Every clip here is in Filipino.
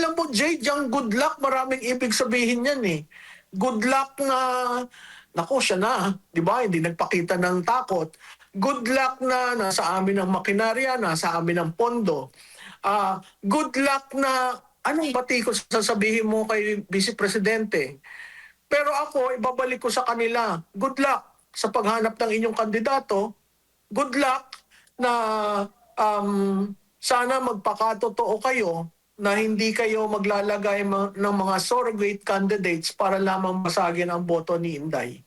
alam mo, Jade, yung good luck, maraming ibig sabihin yan eh. Good luck na, nako siya na, di ba? Hindi nagpakita ng takot. Good luck na nasa amin ang makinarya, nasa amin ang pondo. Good luck na, anong batikos sasabihin mo kay Vice Presidente? Pero ako, ibabalik ko sa kanila, good luck sa paghanap ng inyong kandidato. Good luck na sana magpakatotoo kayo na hindi kayo maglalagay ng mga surrogate candidates para lamang masagin ang boto ni Inday.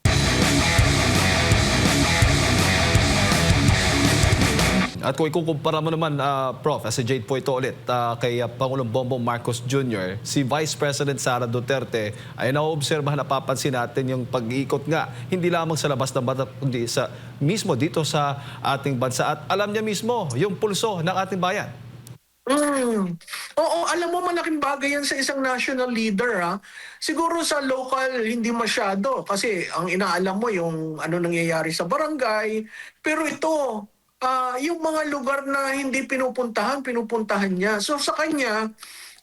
At kung ikukumpara mo naman, Prof, as a Jade po ito ulit, kay Pangulong Bongbong Marcos Jr., si Vice President Sara Duterte ay naoobserbahan, napapansin natin yung pag-iikot nga, hindi lamang sa labas ng bansa, kundi sa, mismo dito sa ating bansa. At alam niya mismo yung pulso ng ating bayan. Oo, alam mo, malaking bagay yan sa isang national leader. Siguro sa local, hindi masyado. Kasi ang inaalam mo yung ano nangyayari sa barangay. Pero ito, yung mga lugar na hindi pinupuntahan niya. So sa kanya,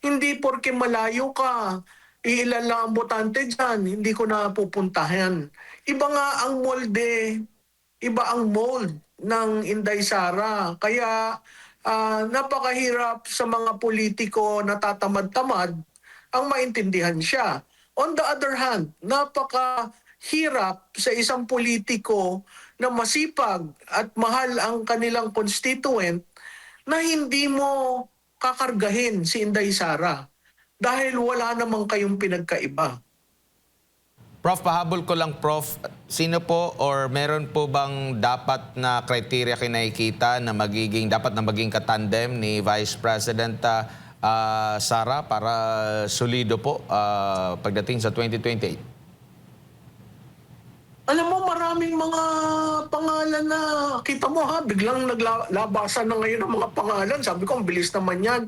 hindi porke malayo ka, iilan lang ang botante dyan, hindi ko na pupuntahan. Iba nga ang molde, iba ang mold ng Inday Sara. Kaya napakahirap sa mga politiko na tatamad-tamad ang maintindihan siya. On the other hand, napakahirap sa isang politiko na masipag at mahal ang kanilang constituent na hindi mo kakargahin si Inday Sara dahil wala namang kayong pinagkaiba. Prof, pahabol ko lang, Prof. Sino po or meron po bang dapat na criteria kinakikita na dapat na maging katandem ni Vice President Sara para solido po pagdating sa 2028? Alam mo, maraming mga pangalan na, kita mo biglang naglabasan na ngayon ang mga pangalan. Sabi ko, ang bilis naman yan.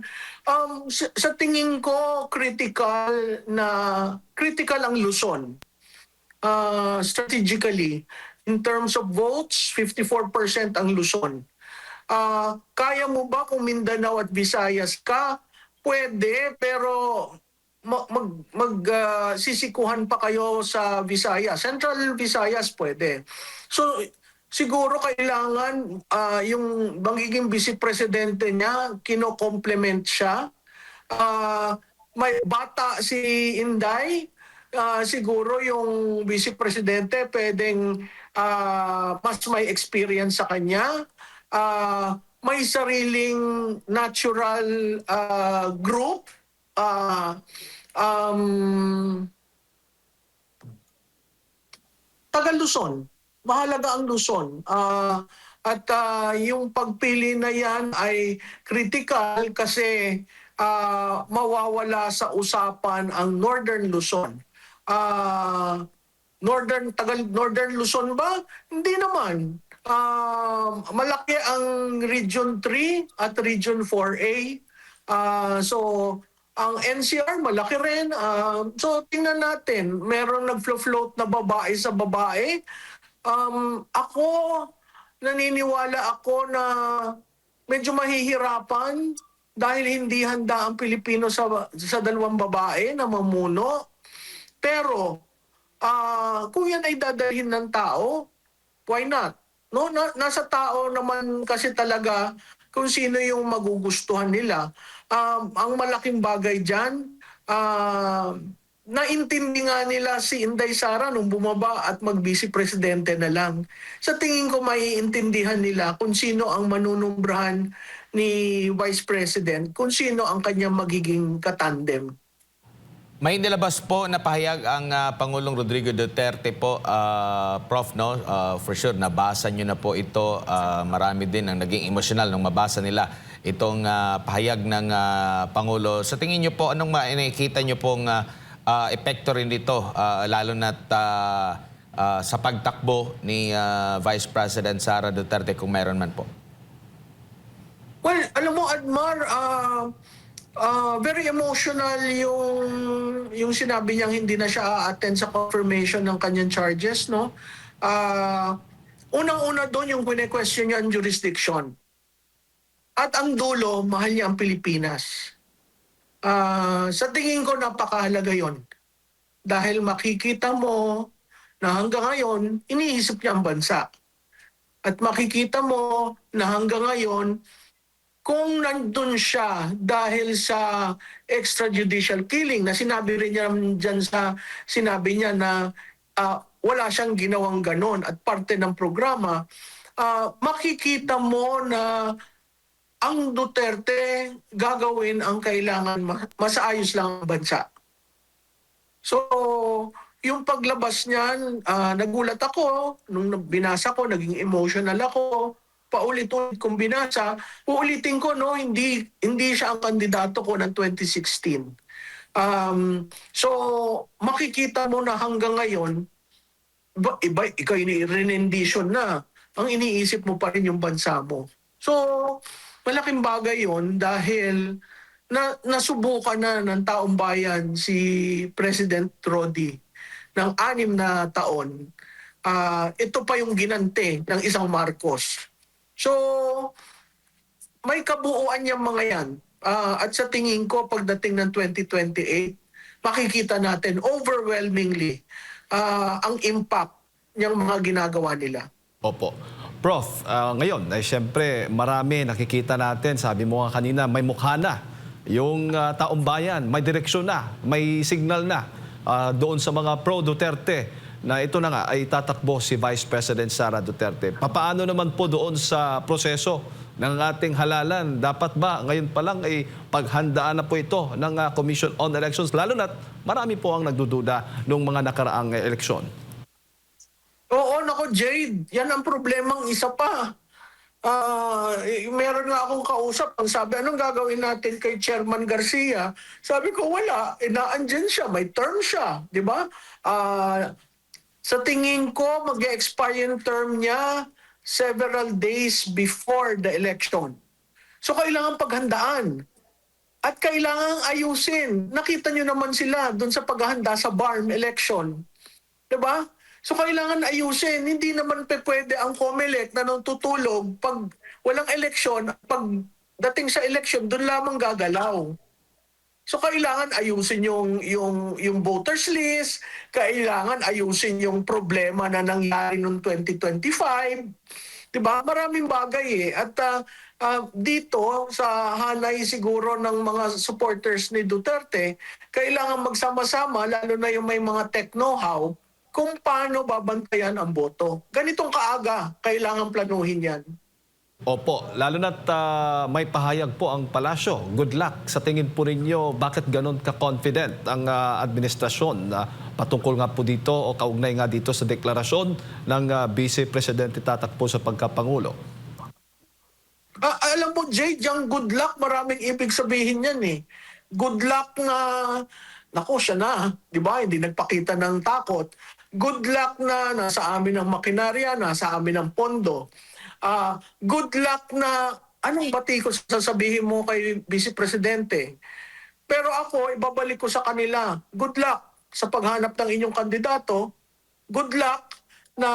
Sa tingin ko, critical ang Luzon. Strategically, in terms of votes, 54% ang Luzon. Kaya mo ba kung Mindanao at Visayas ka? Pwede, pero sisikuhan pa kayo sa Visayas. Central Visayas pwede. So, siguro kailangan yung magiging vice presidente niya, kino-complement siya. May bata si Inday, siguro yung vice presidente pwedeng mas may experience sa kanya. May sariling natural group. Taga Luzon. Mahalaga ang Luzon. At yung pagpili na yan ay critical kasi mawawala sa usapan ang Northern Luzon. Northern Luzon ba? Hindi naman. Malaki ang Region 3 at Region 4A. So, ang NCR malaki rin. So, tingnan natin. Meron nag-float na babae sa babae. Ako, naniniwala ako na medyo mahihirapan dahil hindi handa ang Pilipino sa dalawang babae na mamuno. Pero, kung yan ay dadalhin ng tao, why not? No, nasa tao naman kasi talaga kung sino yung magugustuhan nila. Ang malaking bagay dyan, naintindi nga nila si Inday Sara nung bumaba at mag-vice presidente na lang. Sa tingin ko maiintindihan nila kung sino ang manunumbrahan ni Vice President, kung sino ang kanyang magiging katandem. May nilabas po na pahayag ang Pangulong Rodrigo Duterte po, Prof, no? For sure, nabasa nyo na po ito. Marami din ang naging emosyonal nung mabasa nila itong pahayag ng Pangulo. Sa tingin nyo po, anong nakikita nyo pong epekto rin dito, lalo na sa pagtakbo ni Vice President Sara Duterte kung meron man po? Well, alam mo, Admar, very emotional yung sinabi niyang hindi na siya a-attend sa confirmation ng kanyang charges, no? Unang-una doon yung kine-question niya ang jurisdiction. At ang dulo, mahal niya ang Pilipinas. Sa tingin ko napakahalaga yon. Dahil makikita mo na hanggang ngayon, iniisip niya ang bansa. At makikita mo na hanggang ngayon, kung nandun siya dahil sa extrajudicial killing, na sinabi rin niya dyan sa sinabi niya na wala siyang ginawang ganon at parte ng programa, makikita mo na ang Duterte gagawin ang kailangan masaayos lang ang bansa. So, yung paglabas niyan, nagulat ako. Nung binasa ko, naging emotional ako. Paulit-ulit kong binasa. Uulitin ko, no, hindi siya ang kandidato ko ng 2016. So, makikita mo na hanggang ngayon, ikaw rendition na. Ang iniisip mo pa rin yung bansa mo. So, malaking bagay yon dahil nasubukan na ng taong bayan si President Rodi ng 6 na taon. Ito pa yung ginante ng isang Marcos. So, may kabuuan yung mga yan. At sa tingin ko, pagdating ng 2028, makikita natin overwhelmingly ang impact ng mga ginagawa nila. Opo. Prof, ngayon, ay siyempre marami nakikita natin, sabi mo nga kanina, may mukha na. Yung taong bayan, may direksyon na, may signal na doon sa mga pro-Duterte na ito na nga ay tatakbo si Vice President Sara Duterte. Papaano naman po doon sa proseso ng ating halalan? Dapat ba ngayon pa lang ay paghandaan na po ito ng Commission on Elections? Lalo na't marami po ang nagdududa ng mga nakaraang eleksyon. Oo, nako Jade, yan ang problemang isa pa. Meron nga akong kausap, ang sabi, anong gagawin natin kay Chairman Garcia? Sabi ko, wala, naandyan siya, may term siya, di ba? Sa tingin ko, mag-expire yung term niya several days before the election. So kailangan paghandaan. At kailangan ayusin. Nakita nyo naman sila doon sa paghahanda sa BARM election. Di ba? So kailangan ayusin. Hindi naman pwede ang COMELEC na nang tutulog pag walang eleksyon, pag dating sa eleksyon, doon lamang gagalaw. So kailangan ayusin yung voters list, kailangan ayusin yung problema na nangyari noong 2025. 'Di ba? Maraming bagay eh. At dito sa hanay siguro ng mga supporters ni Duterte, kailangan magsama-sama lalo na yung may mga tech know-how kung paano babantayan ang boto. Ganitong kaaga, kailangan planuhin yan. Opo, lalo na't may pahayag po ang palasyo. Good luck. Sa tingin po ninyo, bakit ganun ka-confident ang administrasyon patungkol nga po dito o kaugnay nga dito sa deklarasyon ng Vice Presidente tatakbo sa pagkapangulo? Alam mo, Jay, yung good luck, maraming ibig sabihin yan eh. Good luck na, naku, siya na, di ba? Hindi nagpakita ng takot. Good luck na nasa amin ang makinarya, nasa amin ang pondo. Good luck na, anong bati ko sasabihin mo kay Vice Presidente? Pero ako, ibabalik ko sa kanila, good luck sa paghanap ng inyong kandidato. Good luck na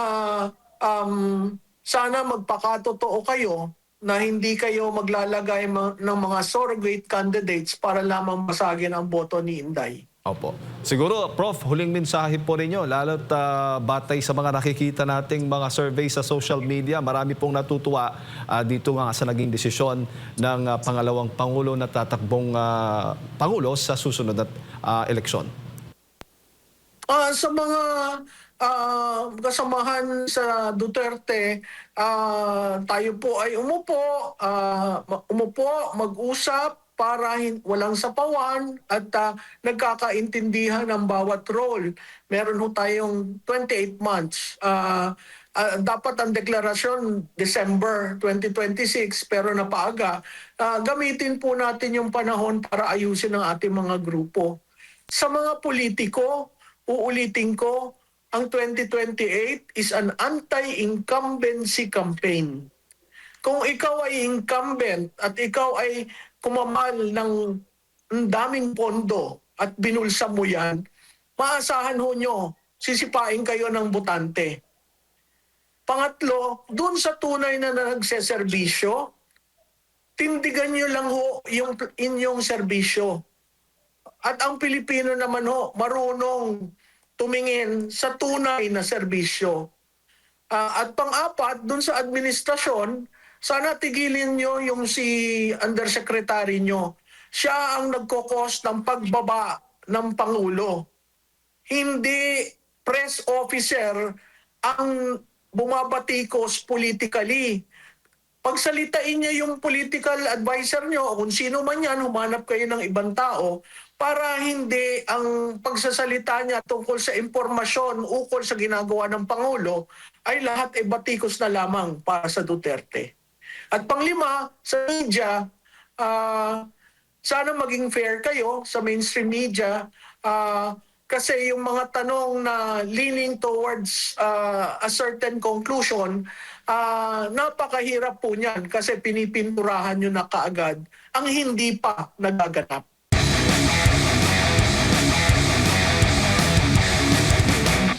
sana magpakatotoo kayo na hindi kayo maglalagay ng mga surrogate candidates para lamang masagin ang boto ni Inday. Opo. Siguro, Prof, huling mensahe po ninyo, lalo't batay sa mga nakikita nating mga survey sa social media, marami pong natutuwa dito nga sa naging desisyon ng pangalawang Pangulo na tatakbong Pangulo sa susunod na eleksyon. Sa mga kasamahan sa Duterte, tayo po ay umupo, mag-usap para walang sapawan at nagkakaintindihan ng bawat role. Meron ho tayong 28 months. Dapat ang deklarasyon December 2026 pero napaaga. Gamitin po natin yung panahon para ayusin ang ating mga grupo. Sa mga politiko, uulitin ko, ang 2028 is an anti-incumbency campaign. Kung ikaw ay incumbent at ikaw ay kumamal ng daming pondo at binulsa mo yan, maasahan ho nyo, sisipain kayo ng butante. Pangatlo, dun sa tunay na nagseserbisyo, tindigan nyo lang ho yung inyong serbisyo. At ang Pilipino naman ho, marunong tumingin sa tunay na serbisyo. At pang-apat, dun sa administrasyon, sana tigilin nyo yung si undersecretary nyo. Siya ang nagkokos ng pagbaba ng Pangulo. Hindi press officer ang bumabatikos politically. Pagsalitain niya yung political advisor nyo o kung sino man yan, humanap kayo ng ibang tao para hindi ang pagsasalita niya tungkol sa impormasyon ukol sa ginagawa ng Pangulo ay lahat ay batikos na lamang para sa Duterte. At panglima, sa media, sana maging fair kayo sa mainstream media kasi yung mga tanong na leaning towards a certain conclusion, napakahirap po niyan kasi pinipinturahan nyo na kaagad ang hindi pa nagaganap.